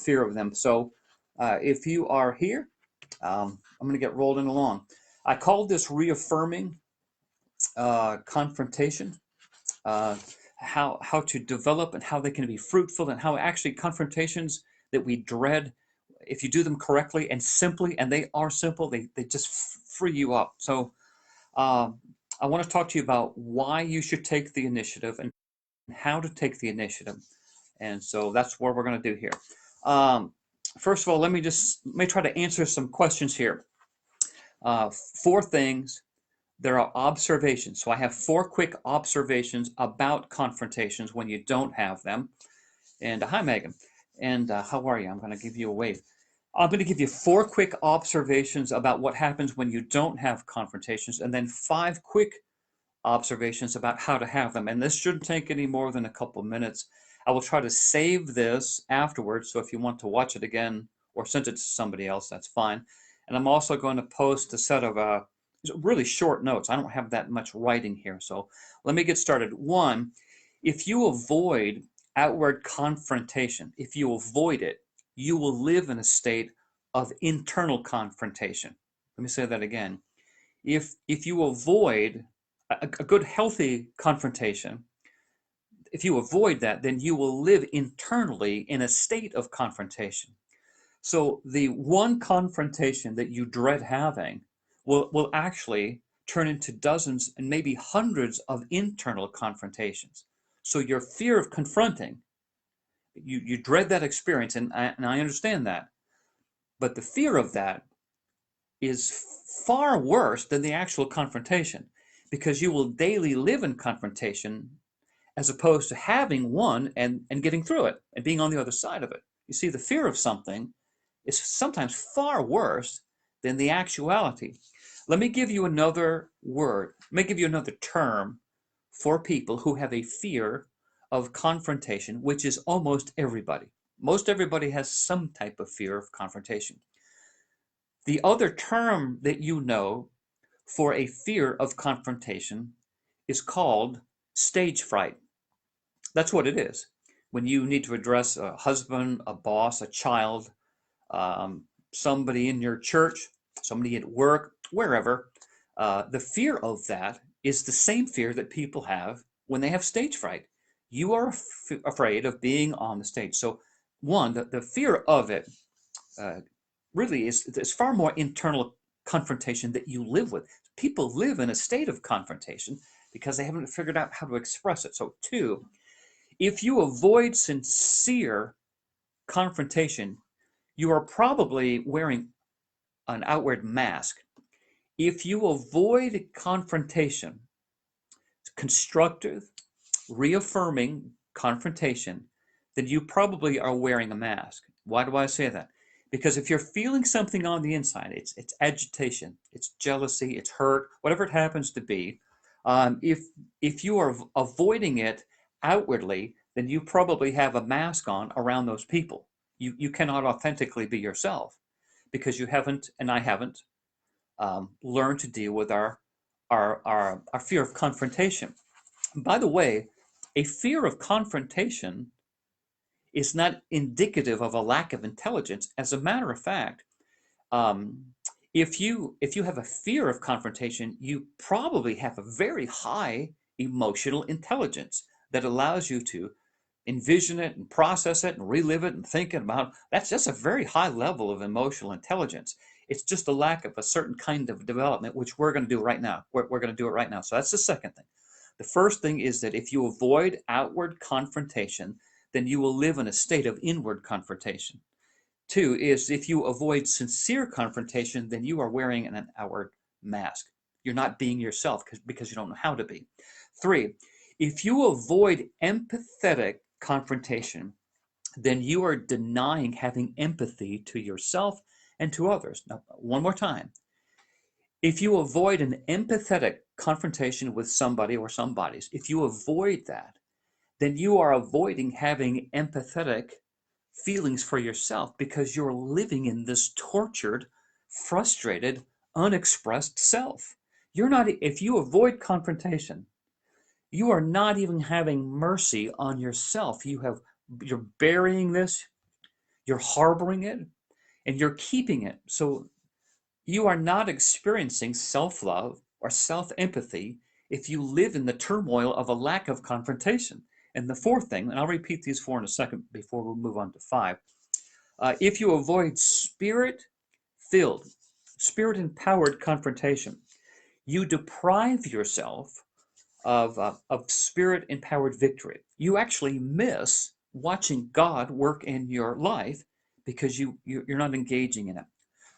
fear of them. So if you are here, I'm going to get rolling along. I call this reaffirming confrontation, uh, how to develop and how they can be fruitful, and how actually confrontations that we dread, if you do them correctly and simply, and they are simple, they just free you up. So I want to talk to you about why you should take the initiative and how to take the initiative. And so that's what we're going to do here. Um, First of all, let me try to answer some questions here. Uh, Four things. There are observations. So I have four quick observations about confrontations when you don't have them. And hi, Megan. And how are you? I'm going to give you a wave. I'm going to give you four quick observations about what happens when you don't have confrontations, and then five quick observations about how to have them. And this shouldn't take any more than a couple of minutes. I will try to save this afterwards, so if you want to watch it again or send it to somebody else, that's fine. And I'm also going to post a set of really short notes. I don't have that much writing here, so let me get started. One, if you avoid outward confrontation, if you avoid it, you will live in a state of internal confrontation. Let me say that again. If you avoid a good healthy confrontation, if you avoid that, then you will live internally in a state of confrontation. So the one confrontation that you dread having will actually turn into dozens and maybe hundreds of internal confrontations. So your fear of confronting, you dread that experience, and I understand that. But the fear of that is far worse than the actual confrontation, because you will daily live in confrontation as opposed to having one and getting through it and being on the other side of it. You see, the fear of something is sometimes far worse than the actuality. Let me give you another word. Let me give you another term for people who have a fear of confrontation, which is almost everybody. Most everybody has some type of fear of confrontation. The other term that you know for a fear of confrontation is called stage fright. That's what it is. When you need to address a husband, a boss, a child, um, somebody in your church, somebody at work, wherever, the fear of that is the same fear that people have when they have stage fright. You are afraid of being on the stage. So, one, the fear of it uh, really is far more internal confrontation that you live with. People live in a state of confrontation because they haven't figured out how to express it. So, two, if you avoid sincere confrontation, you are probably wearing an outward mask. If you avoid confrontation, constructive, reaffirming confrontation, then you probably are wearing a mask. Why do I say that? Because if you're feeling something on the inside, it's agitation, it's jealousy, it's hurt, whatever it happens to be. If you are avoiding it outwardly, then you probably have a mask on around those people. You cannot authentically be yourself because you haven't, and I haven't, learned to deal with our fear of confrontation. By the way, a fear of confrontation is not indicative of a lack of intelligence. As a matter of fact, um, if you have a fear of confrontation, you probably have a very high emotional intelligence that allows you to envision it and process it and relive it and think about. That's just a very high level of emotional intelligence. It's just a lack of a certain kind of development, which we're going to do right now. We're going to do it right now. So that's the second thing. The first thing is that if you avoid outward confrontation, then you will live in a state of inward confrontation. Two is if you avoid sincere confrontation, then you are wearing an outward mask. You're not being yourself because you don't know how to be. Three, if you avoid empathetic confrontation, then you are denying having empathy to yourself and to others. Now, one more time. If you avoid an empathetic confrontation with somebody or some bodies, if you avoid that, then you are avoiding having empathetic feelings for yourself because you're living in this tortured, frustrated, unexpressed self. You're not, if you avoid confrontation, you are not even having mercy on yourself. You're burying this. you're harboring it, and you're keeping it. So you are not experiencing self-love or self-empathy if you live in the turmoil of a lack of confrontation. And the fourth thing, and I'll repeat these four in a second before we move on to five, if you avoid spirit-filled, spirit-empowered confrontation, you deprive yourself of spirit-empowered victory. You actually miss watching God work in your life because you're not engaging in it.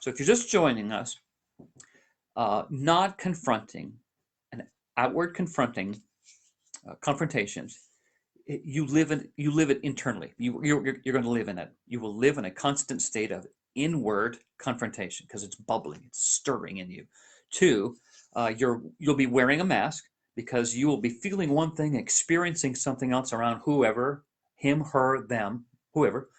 So if you're just joining us, not confronting and outward confronting confrontations, you live it internally. You're going to live in it. You will live in a constant state of inward confrontation because it's bubbling, it's stirring in you. Two, you'll be wearing a mask because you will be feeling one thing, experiencing something else around whoever, him, her, them, whoever,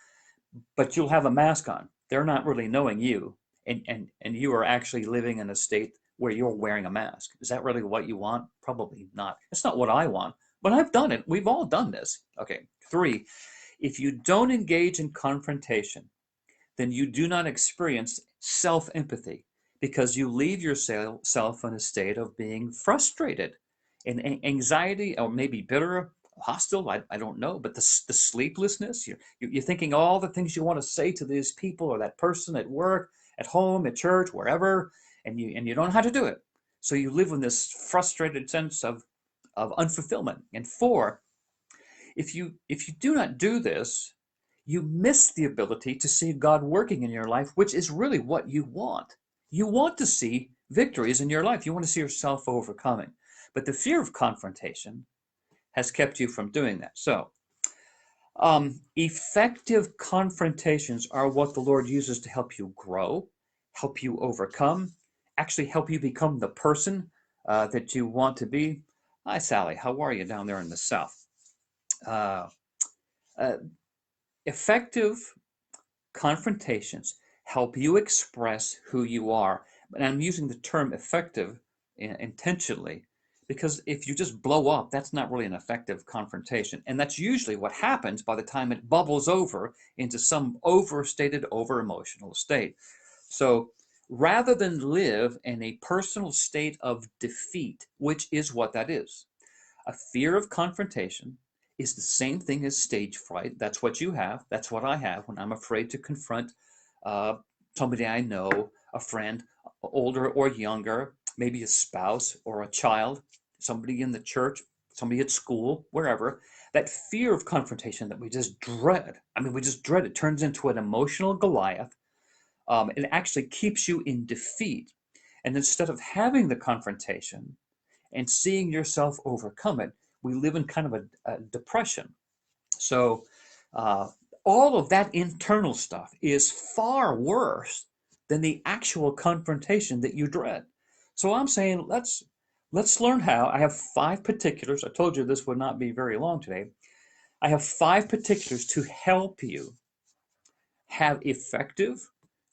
but you'll have a mask on. They're not really knowing you, and you are actually living in a state where you're wearing a mask. Is that really what you want? Probably not. It's not what I want, but I've done it. We've all done this. Okay. Three, if you don't engage in confrontation, then you do not experience self-empathy because you leave yourself in a state of being frustrated and anxiety, or maybe bitter, hostile. I don't know, but the sleeplessness, you're thinking all the things you want to say to these people or that person at work, at home, at church, wherever, and you don't know how to do it. So you live in this frustrated sense of unfulfillment. And four, if you do not do this, you miss the ability to see God working in your life, which is really what you want. You want to see victories in your life. You want to see yourself overcoming. But the fear of confrontation has kept you from doing that. So, effective confrontations are what the Lord uses to help you grow, help you overcome, actually help you become the person that you want to be. Hi, Sally. How are you down there in the South? Uh, uh, Effective confrontations help you express who you are. And I'm using the term effective intentionally because if you just blow up, that's not really an effective confrontation. And that's usually what happens by the time it bubbles over into some overstated, over emotional state. So rather than live in a personal state of defeat, which is what that is, a fear of confrontation is the same thing as stage fright. That's what you have. That's what I have when I'm afraid to confront uh, somebody I know, a friend, older or younger, maybe a spouse or a child, somebody in the church, somebody at school, wherever. That fear of confrontation that we just dread. I mean, we just dread it. Turns into an emotional Goliath. It actually keeps you in defeat. And instead of having the confrontation, and seeing yourself overcome it, we live in kind of a depression. So all of that internal stuff is far worse than the actual confrontation that you dread. So I'm saying let's learn how. I have five particulars. I told you this would not be very long today. I have five particulars to help you have effective,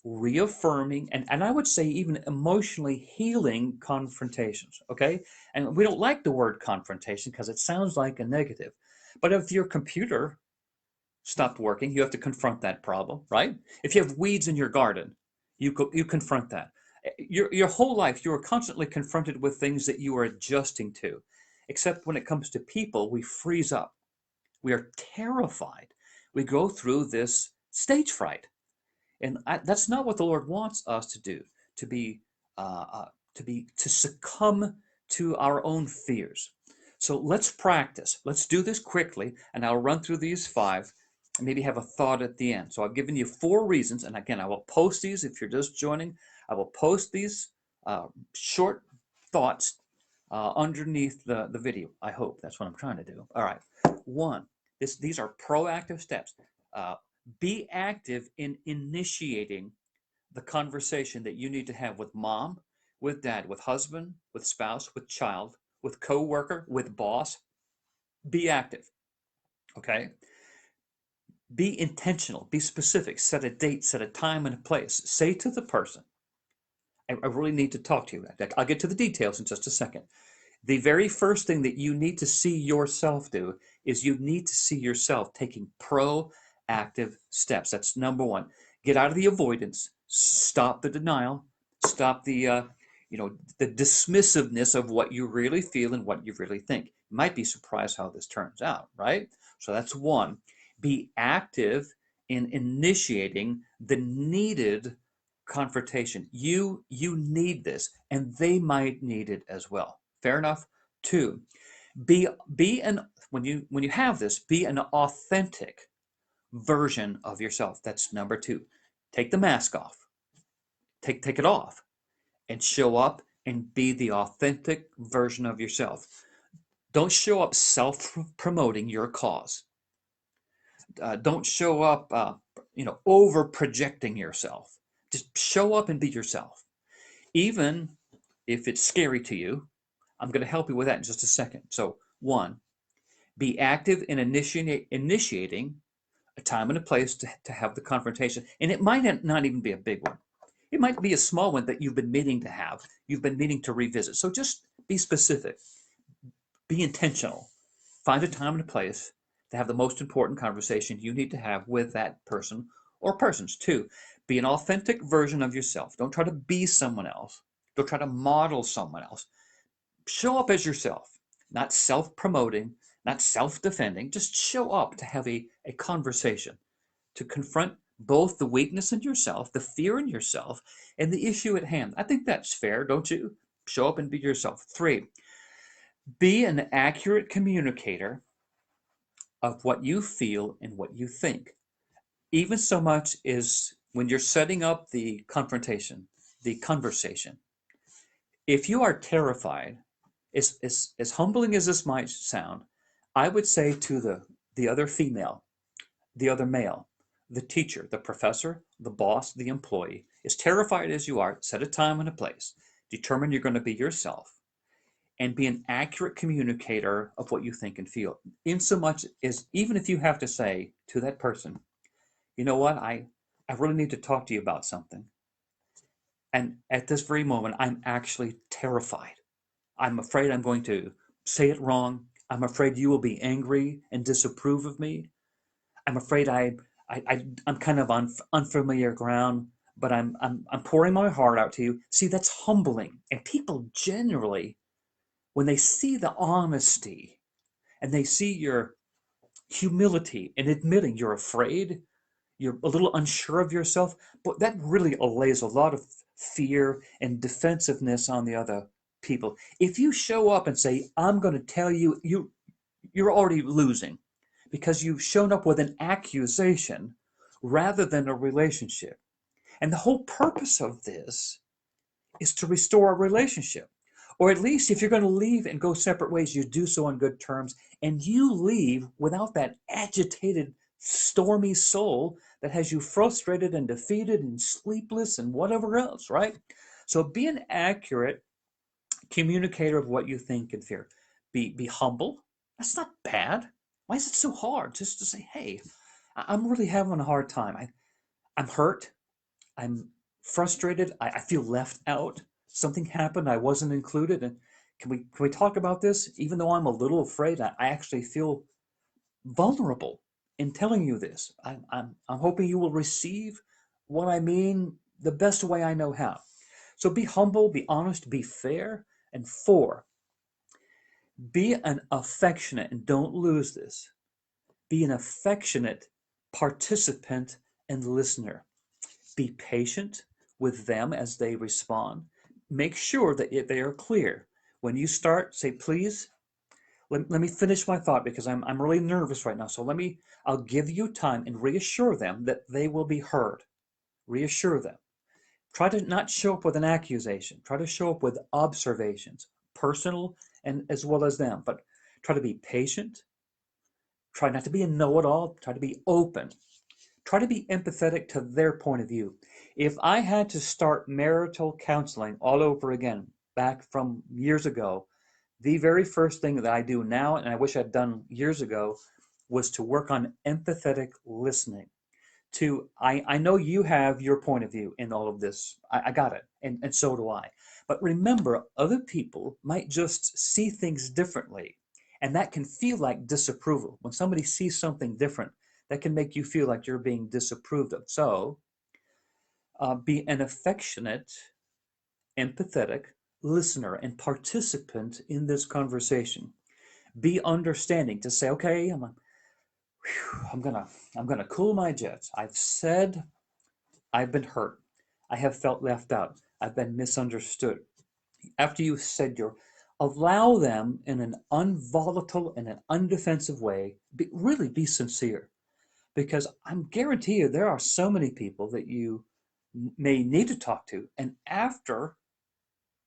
reaffirming, and I would say even emotionally healing confrontations. Okay. And we don't like the word confrontation because it sounds like a negative. But if your computer stopped working, you have to confront that problem, right? If you have weeds in your garden, you confront that. Your whole life, you are constantly confronted with things that you are adjusting to. Except when it comes to people, we freeze up. We are terrified. We go through this stage fright. And that's not what the Lord wants us to do, to be, to succumb to our own fears. So let's practice. Let's do this quickly, and I'll run through these five and maybe have a thought at the end. So I've given you four reasons, and again, I will post these if you're just joining. I will post these short thoughts underneath the video. I hope that's what I'm trying to do. All right. One, these are proactive steps. Uh, be active in initiating the conversation that you need to have with mom, with dad, with husband, with spouse, with child, with coworker, with boss. Be active, okay? Be intentional, be specific, set a date, set a time and a place. Say to the person, I really need to talk to you. I'll get to the details in just a second. The very first thing that you need to see yourself do is you need to see yourself taking proactive active steps. That's number one. Get out of the avoidance. Stop the denial. Stop the dismissiveness of what you really feel and what you really think. You might be surprised how this turns out, right? So that's one. Be active in initiating the needed confrontation. You need this, and they might need it as well. Fair enough. Two, be an when you have this, be an authentic version of yourself. That's number two. Take the mask off. Take it off and show up and be the authentic version of yourself. Don't show up self-promoting your cause. Don't show up, over projecting yourself. Just show up and be yourself. Even if it's scary to you, I'm going to help you with that in just a second. So, one, be active in initiating a time and a place to have the confrontation. And it might not even be a big one. It might be a small one that you've been meaning to have, you've been meaning to revisit. So just be specific, be intentional, find a time and a place to have the most important conversation you need to have with that person or persons. Two, be an authentic version of yourself. Don't try to be someone else. Don't try to model someone else. Show up as yourself, not self-promoting, not self-defending. Just show up to have a conversation, to confront both the weakness in yourself, the fear in yourself, and the issue at hand. I think that's fair, don't you? Show up and be yourself. Three, be an accurate communicator of what you feel and what you think. Even so much as when you're setting up the confrontation, the conversation. If you are terrified, as humbling as this might sound, I would say to the other female, the other male, the teacher, the professor, the boss, the employee, as terrified as you are, set a time and a place. Determine you're going to be yourself and be an accurate communicator of what you think and feel. In so much as even if you have to say to that person, you know what, I really need to talk to you about something. And at this very moment, I'm actually terrified. I'm afraid I'm going to say it wrong. I'm afraid you will be angry and disapprove of me. I'm afraid I'm kind of on unfamiliar ground, but I'm pouring my heart out to you. See, that's humbling. And people generally, when they see the honesty and they see your humility in admitting you're afraid, you're a little unsure of yourself, but that really allays a lot of fear and defensiveness on the other people. If you show up and say, I'm going to tell you, you're already losing because you've shown up with an accusation rather than a relationship. And the whole purpose of this is to restore a relationship. Or at least if you're going to leave and go separate ways, you do so on good terms and you leave without that agitated, stormy soul that has you frustrated and defeated and sleepless and whatever else, right? So be an accurate communicator of what you think and fear. Be humble. That's not bad. Why is it so hard just to say, hey, I'm really having a hard time. I'm hurt. I'm frustrated. I feel left out. Something happened. I wasn't included. And can we talk about this? Even though I'm a little afraid, I actually feel vulnerable in telling you this. I'm hoping you will receive what I mean the best way I know how. So be humble, be honest, be fair. And four, be an affectionate, and don't lose this, be an affectionate participant and listener. Be patient with them as they respond. Make sure that they are clear. When you start, say, please, let me finish my thought because I'm really nervous right now. So I'll give you time and reassure them that they will be heard. Reassure them. Try to not show up with an accusation. Try to show up with observations, personal and as well as them. But try to be patient. Try not to be a know-it-all. Try to be open. Try to be empathetic to their point of view. If I had to start marital counseling all over again, back from years ago, the very first thing that I do now, and I wish I'd done years ago, was to work on empathetic listening. I know you have your point of view in all of this. I got it, and so do I. But remember, other people might just see things differently, and that can feel like disapproval. When somebody sees something different, that can make you feel like you're being disapproved of. So be an affectionate, empathetic listener and participant in this conversation. Be understanding to say, okay, I'm gonna cool my jets. I've said I've been hurt. I have felt left out. I've been misunderstood. After you've said your, allow them in an unvolatile and an undefensive way, really be sincere. Because I'm guarantee you there are so many people that you may need to talk to. And after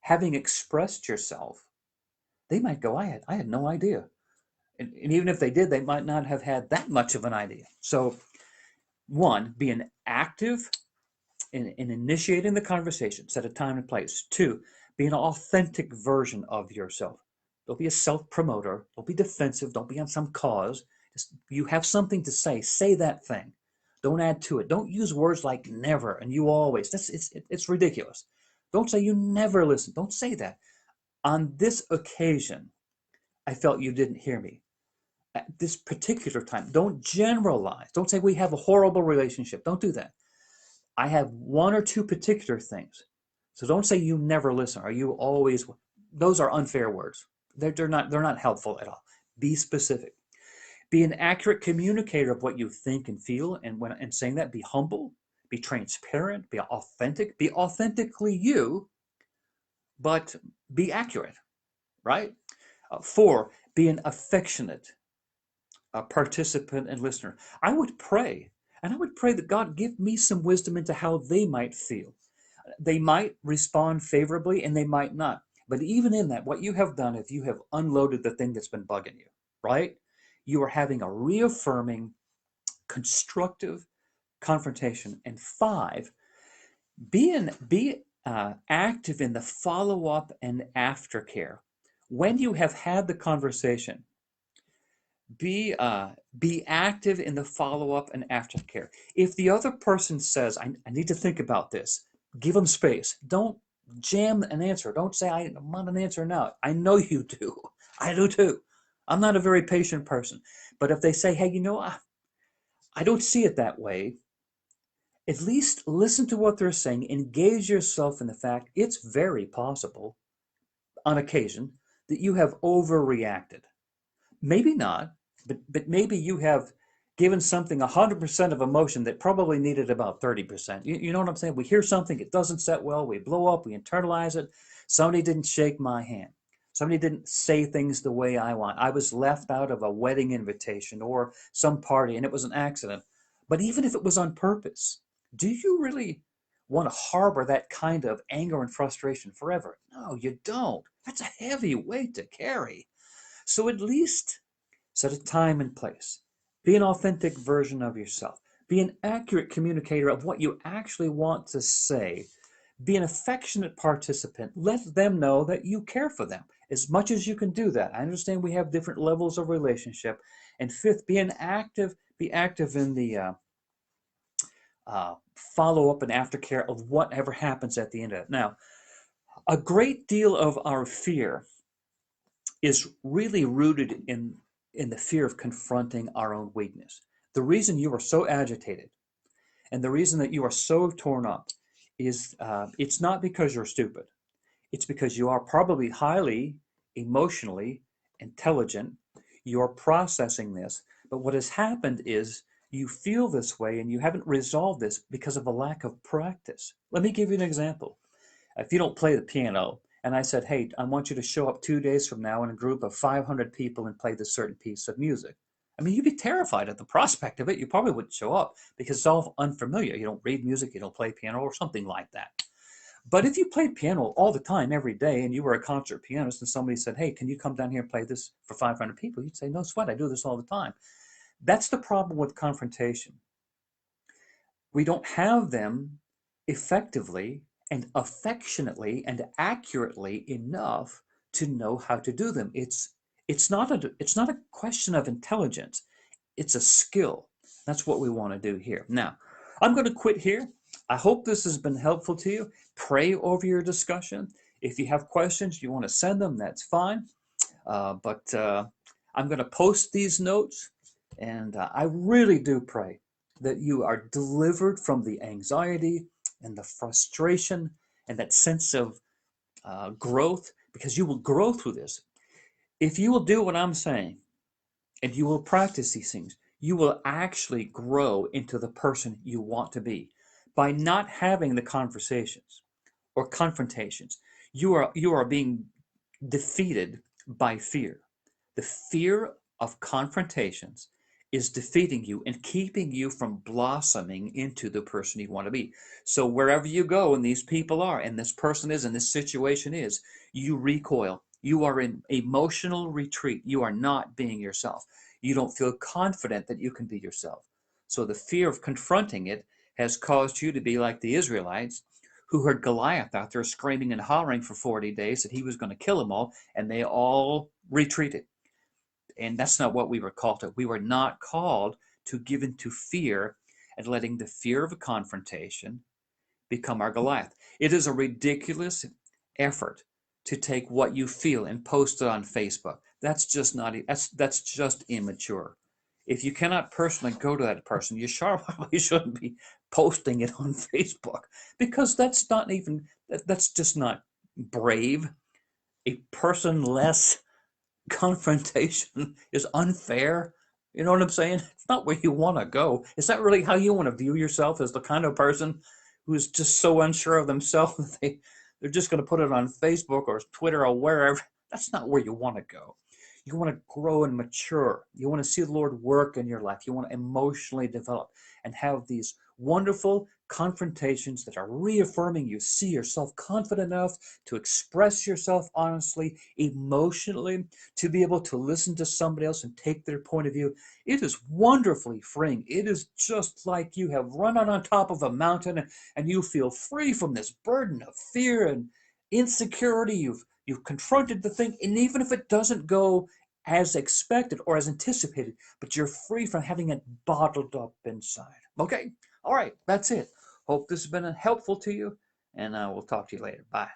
having expressed yourself, they might go, I had no idea. And even if they did, they might not have had that much of an idea. So, one, be an active in initiating the conversation, set a time and place. Two, be an authentic version of yourself. Don't be a self-promoter. Don't be defensive. Don't be on some cause. Just, you have something to say that thing. Don't add to it. Don't use words like never and you always. It's ridiculous. Don't say you never listen. Don't say that. On this occasion, I felt you didn't hear me. At this particular time, don't generalize. Don't say we have a horrible relationship. Don't do that. I have one or two particular things. So don't say you never listen or you always. Those are unfair words. They're not helpful at all. Be specific. Be an accurate communicator of what you think and feel, and when and saying that, be humble, be transparent, be authentic, be authentically you, but be accurate. Right? Four, be an affectionate participant and listener. I would pray, and I would pray that God give me some wisdom into how they might feel. They might respond favorably and they might not. But even in that, what you have done, if you have unloaded the thing that's been bugging you, right? You are having a reaffirming, constructive confrontation. And five, be active in the follow up and aftercare. When you have had the conversation, be active in the follow-up and aftercare. If the other person says, I need to think about this, give them space. Don't jam an answer. Don't say, I want an answer now. I know you do. I do too. I'm not a very patient person. But if they say, hey, I don't see it that way, at least listen to what they're saying. Engage yourself in the fact it's very possible, on occasion, that you have overreacted. Maybe not, but maybe you have given something 100% of emotion that probably needed about 30%. You know what I'm saying? We hear something, it doesn't set well, we blow up, we internalize it. Somebody didn't shake my hand. Somebody didn't say things the way I want. I was left out of a wedding invitation or some party and it was an accident. But even if it was on purpose, do you really want to harbor that kind of anger and frustration forever? No, you don't. That's a heavy weight to carry. So at least set a time and place. Be an authentic version of yourself. Be an accurate communicator of what you actually want to say. Be an affectionate participant. Let them know that you care for them as much as you can do that. I understand we have different levels of relationship. And fifth, be active in the follow up and aftercare of whatever happens at the end of it. Now, a great deal of our fear is really rooted in the fear of confronting our own weakness. The reason you are so agitated and the reason that you are so torn up is it's not because you're stupid. It's because you are probably highly emotionally intelligent. You're processing this. But what has happened is you feel this way and you haven't resolved this because of a lack of practice. Let me give you an example. If you don't play the piano, and I said, hey, I want you to show up 2 days from now in a group of 500 people and play this certain piece of music. I mean, you'd be terrified at the prospect of it. You probably wouldn't show up because it's all unfamiliar. You don't read music, you don't play piano or something like that. But if you played piano all the time, every day, and you were a concert pianist and somebody said, hey, can you come down here and play this for 500 people? You'd say, no sweat, I do this all the time. That's the problem with confrontation. We don't have them effectively and affectionately and accurately enough to know how to do them. It's not a question of intelligence. It's a skill. That's what we want to do here. Now, I'm going to quit here. I hope this has been helpful to you. Pray over your discussion. If you have questions, you want to send them, that's fine. But I'm going to post these notes And I really do pray that you are delivered from the anxiety and the frustration and that sense of growth, because you will grow through this. If you will do what I'm saying and you will practice these things, you will actually grow into the person you want to be by not having the conversations or confrontations. You are being defeated by fear. The fear of confrontations is defeating you and keeping you from blossoming into the person you want to be. So wherever you go and these people are and this person is and this situation is, you recoil. You are in emotional retreat. You are not being yourself. You don't feel confident that you can be yourself. So the fear of confronting it has caused you to be like the Israelites who heard Goliath out there screaming and hollering for 40 days that he was going to kill them all, and they all retreated. And that's not what we were called to. We were not called to give into fear and letting the fear of a confrontation become our Goliath. It is a ridiculous effort to take what you feel and post it on Facebook. That's just not, that's just immature. If you cannot personally go to that person, you sure probably shouldn't be posting it on Facebook, because that's not even, that's just not brave. A personless confrontation is unfair. You know what I'm saying? It's not where you want to go. Is that really how you want to view yourself, as the kind of person who's just so unsure of themselves that they're just going to put it on Facebook or Twitter or wherever? That's not where you want to go. You want to grow and mature. You want to see the Lord work in your life. You want to emotionally develop and have these wonderful confrontations that are reaffirming you. See yourself confident enough to express yourself honestly, emotionally, to be able to listen to somebody else and take their point of view. It is wonderfully freeing. It is just like you have run on top of a mountain and you feel free from this burden of fear and insecurity. You've confronted the thing, and even if it doesn't go as expected or as anticipated, but you're free from having it bottled up inside. Okay? All right, that's it. Hope this has been helpful to you, and we'll talk to you later. Bye.